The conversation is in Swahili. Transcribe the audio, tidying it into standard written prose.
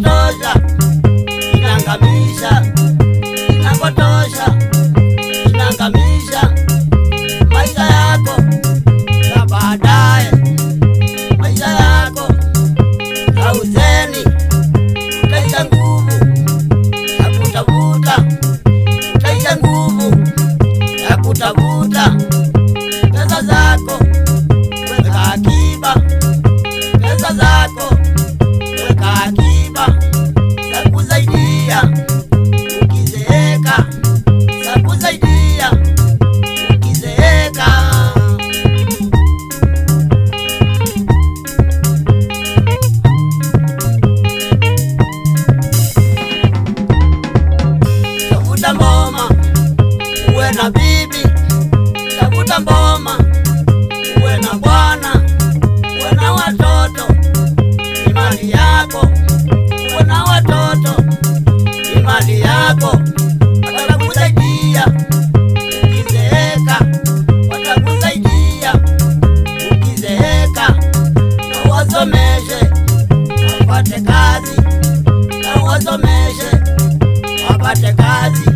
inapotosha inangamisha, inapotosha inangamisha maisha yako ya baadaye, maisha yako ya uzeni. Utaisha nguvu ya kutafuta, utaisha nguvu ya kutafuta pesa zako. Weka akiba pesa zako, weka akiba za kusaidia ukizeeka, za kusaidia ukizeeka. Tafuta mboma uwe na bibi, tafuta mboma uwe na bwana, uwe na watoto, ni mali yako. Uwe na watoto, ni mali yako. Watakusaidia ukizeeka, watakusaidia ukizeeka. Na wasomeshe wapate kazi, na wasomeshe wapate kazi.